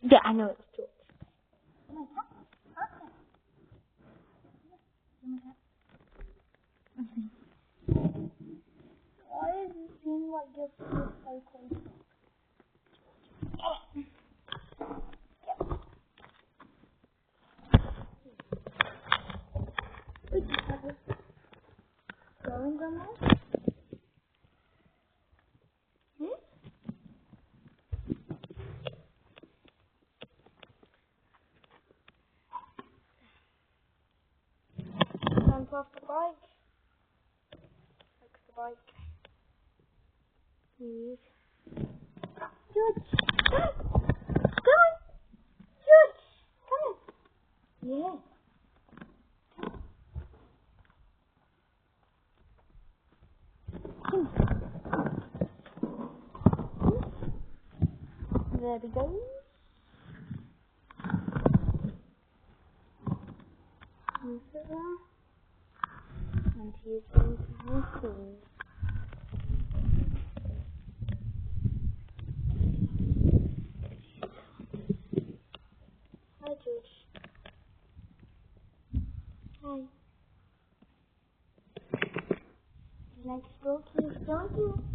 Yeah, I know it's George. Why does it seem like you're so close? Going, Grandma? Jump off the bike. Fix the bike. Please. George! Come on! George! Come on! Yeah. There we go. Move it there. And he's going to move forward. Hi, George. Hi. You like to go to the store?